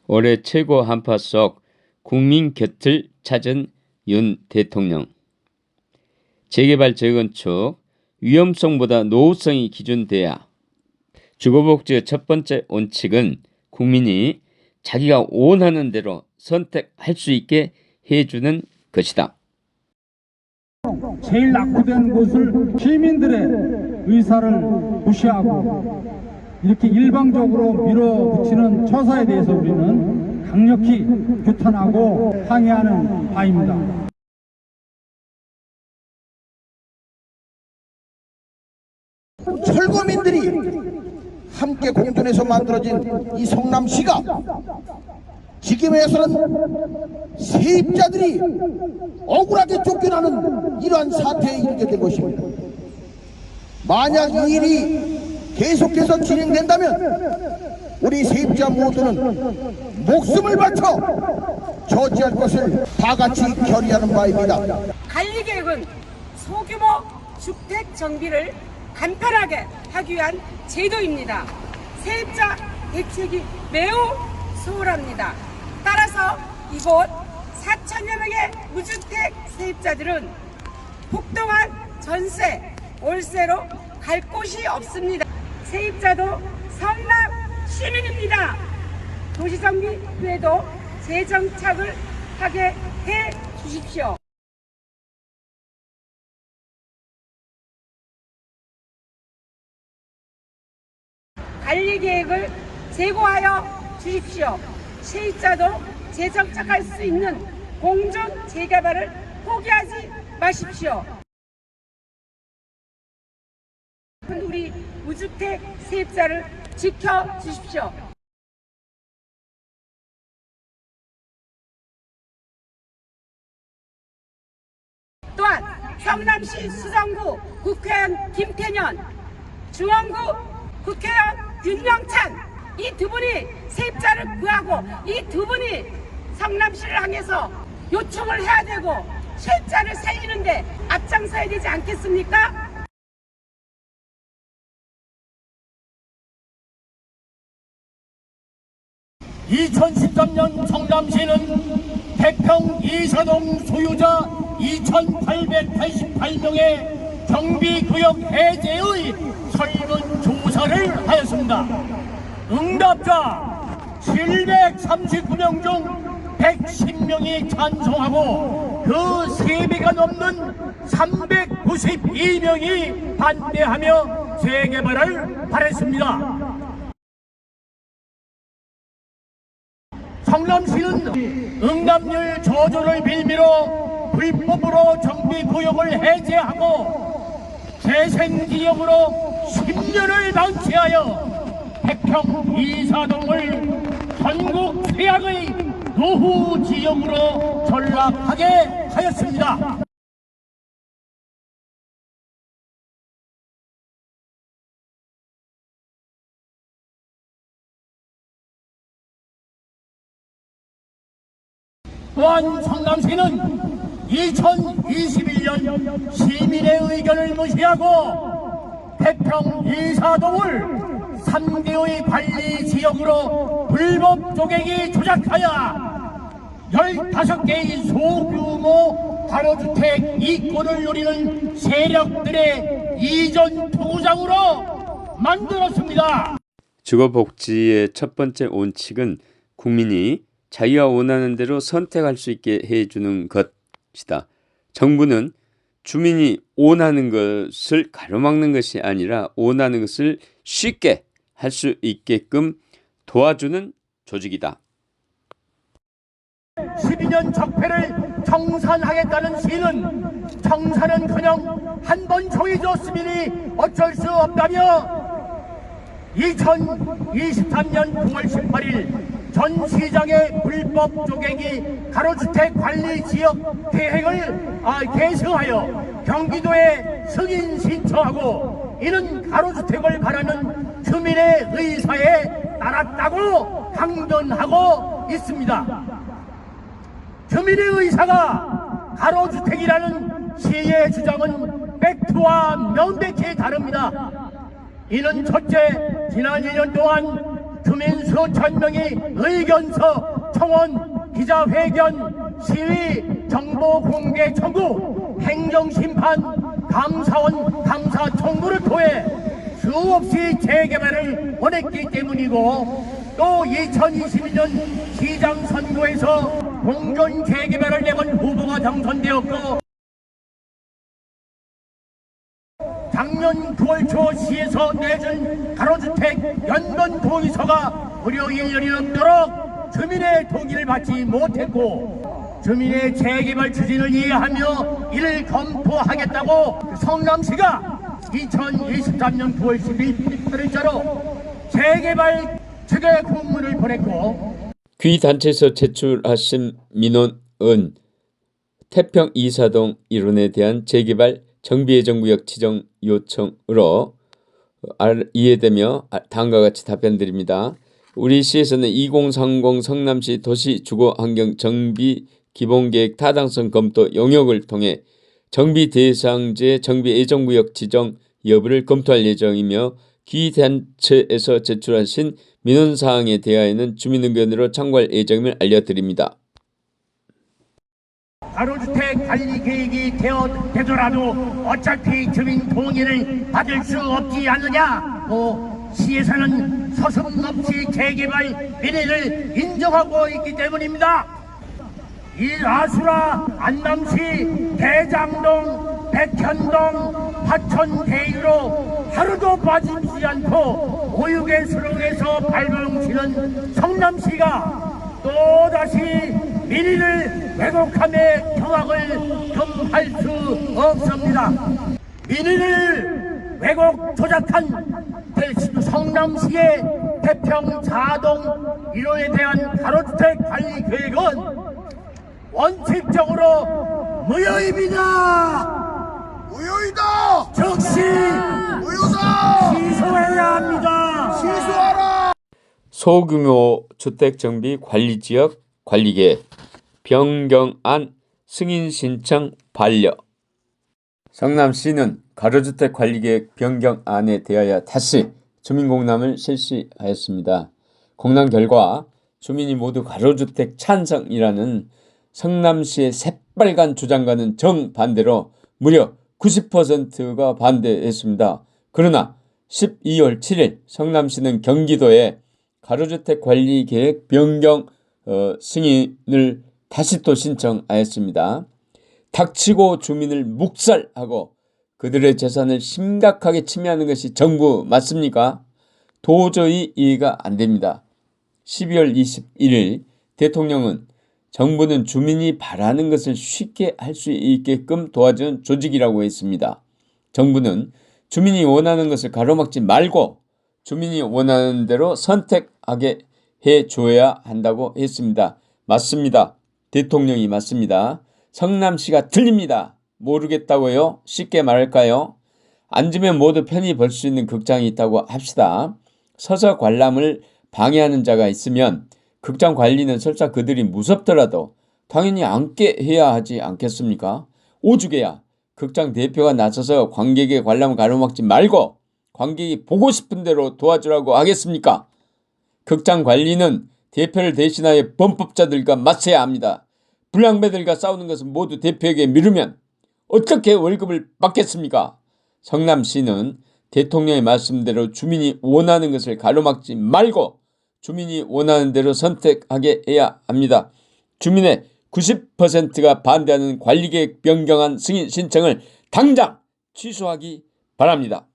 올해 최고 한파 속 국민 곁을 찾은 윤 대통령. 재개발 재건축 위험성보다 노후성이 기준돼야. 주거복지의 첫 번째 원칙은 국민이 자기가 원하는 대로 선택할 수 있게 해주는 것이다. 제일 낙후된 곳을 시민들의 의사를 무시하고 이렇게 일방적으로 밀어붙이는 처사에 대해서 우리는 강력히 규탄하고 항의하는 바입니다. 철거민들이 함께 공존해서 만들어진 이 성남시가 지금에서는 세입자들이 억울하게 쫓겨나는 이러한 사태에 이르게 된 것입니다. 만약 이 일이 계속해서 진행된다면 우리 세입자 모두는 목숨을 바쳐 저지할 것을 다같이 결의하는 바입니다. 관리계획은 소규모 주택 정비를 간편하게 하기 위한 제도입니다. 세입자 대책이 매우 소홀합니다. 따라서 이곳 4천여 명의 무주택 세입자들은 폭등한 전세, 월세로 갈 곳이 없습니다. 세입자도 성남 시민입니다. 도시정비부에도 재정착을 하게 해 주십시오. 관리계획을 제고하여 주십시오. 세입자도 재정착할 수 있는 공정 재개발을 포기하지 마십시오. 우리 무주택 세입자를 지켜주십시오. 또한 성남시 수성구 국회의원 김태년, 중원구 국회의원 윤영찬, 이 두 분이 세입자를 구하고 이 두 분이 성남시를 향해서 요청을 해야 되고 세입자를 살리는데 앞장서야 되지 않겠습니까? (2013년) 성남시는 태평 이사동 소유자 2,888명의 경비구역 해제의 설문조사를 하였습니다. 응답자 739명 중 110명이 찬성하고 그 3배가 넘는 392명이 반대하며 재개발을 바랬습니다. 성남시는 응답률 저조를 빌미로 불법으로 정비구역을 해제하고 재생지역으로 10년을 방치하여 태평 이사동을 전국 최악의 노후지역으로 전락하게 하였습니다. 또한 성남시는 2021년 시민의 의견을 무시하고 태평 이사동을 3개의 관리지역으로 불법 조객이 조작하여 15개의 소규모 가로주택 이권을 노리는 세력들의 이전 투구장으로 만들었습니다. 주거복지의 첫 번째 원칙은 국민이 자기가 원하는 대로 선택할 수 있게 해주는 것이다. 정부는 주민이 원하는 것을 가로막는 것이 아니라 원하는 것을 쉽게 할 수 있게끔 도와주는 조직이다. 12년 적폐를 청산하겠다는 시는 청산은커녕 한 번 정해졌으니 어쩔 수 없다며 2023년 9월 18일 전 시장의 불법 조객이 가로주택 관리 지역 계획을 계승하여 경기도에 승인 신청하고 이는 가로주택을 바라는 주민의 의사에 따랐다고 강변하고 있습니다. 주민의 의사가 가로주택이라는 시의 주장은 팩트와 명백히 다릅니다. 이는 첫째, 지난 2년 동안 주민 수천 명이 의견서, 청원, 기자회견, 시위, 정보 공개 청구, 행정심판, 감사원 감사 청구를 통해 수없이 재개발을 원했기 때문이고, 또 2022년 시장 선거에서 공존 재개발을 내건 후보가 당선되었고, 작년 9월 초 시에서 내준 가로주택 연변 동의서가 무려 1년이 넘도록 주민의 동의를 받지 못했고, 주민의 재개발 추진을 이해하며 이를 검토하겠다고 성남시가 2023년 9월 10일 8일자로 재개발 측에 공문을 보냈고, 귀단체에서 제출하신 민원은 태평 이사동 일원에 대한 재개발 정비예정구역 지정 요청으로 이해되며 다음과 같이 답변드립니다. 우리 시에서는 2030 성남시 도시주거환경 정비 기본계획 타당성 검토 용역을 통해 정비 대상지의 정비 예정구역 지정 여부를 검토할 예정이며, 귀단체에서 제출하신 민원사항에 대하여는 주민의견으로 참고할 예정임을 알려드립니다. 가로주택 관리 계획이 되더라도 어차피 주민 동의를 받을 수 없지 않느냐, 시에서는 서슴없이 재개발 민의를 인정하고 있기 때문입니다. 이 아수라, 안남시, 대장동, 백현동, 화천 대유로 하루도 빠짐지 않고 오육의 수렁에서 발버둥치는 성남시가 또다시 민의를 왜곡함에 경악을 금할 수 없습니다. 민의를 왜곡 조작한 성남시의 태평 4동 1호에 대한 가로주택 관리 계획은 원칙적으로 무효입니다. 무효이다. 즉시 무효다. 취소해야 합니다. 취소하라. 소규모 주택정비 관리지역 관리계획 변경안 승인 신청 반려. 성남시는 가로주택 관리계획 변경안에 대하여 다시 주민공람을 실시하였습니다. 공람 결과 주민이 모두 가로주택 찬성이라는 성남시의 새빨간 주장과는 정반대로 무려 90%가 반대했습니다. 그러나 12월 7일 성남시는 경기도에 가로주택 관리계획 변경 승인을 다시 또 신청하였습니다. 닥치고 주민을 묵살하고 그들의 재산을 심각하게 침해하는 것이 정부 맞습니까? 도저히 이해가 안 됩니다. 12월 21일 대통령은 정부는 주민이 바라는 것을 쉽게 할 수 있게끔 도와주는 조직이라고 했습니다. 정부는 주민이 원하는 것을 가로막지 말고 주민이 원하는 대로 선택하게 해줘야 한다고 했습니다. 맞습니다. 대통령이 맞습니다. 성남시가 틀립니다. 모르겠다고요? 쉽게 말할까요? 앉으면 모두 편히 볼 수 있는 극장이 있다고 합시다. 서서 관람을 방해하는 자가 있으면 극장 관리는 설사 그들이 무섭더라도 당연히 앉게 해야 하지 않겠습니까? 오죽해야 극장 대표가 나서서 관객의 관람을 가로막지 말고 관객이 보고 싶은 대로 도와주라고 하겠습니까? 극장 관리는 대표를 대신하여 범법자들과 맞서야 합니다. 불량배들과 싸우는 것은 모두 대표에게 미루면 어떻게 월급을 받겠습니까? 성남시는 대통령의 말씀대로 주민이 원하는 것을 가로막지 말고 주민이 원하는 대로 선택하게 해야 합니다. 주민의 90%가 반대하는 관리계획 변경안 승인 신청을 당장 취소하기 바랍니다.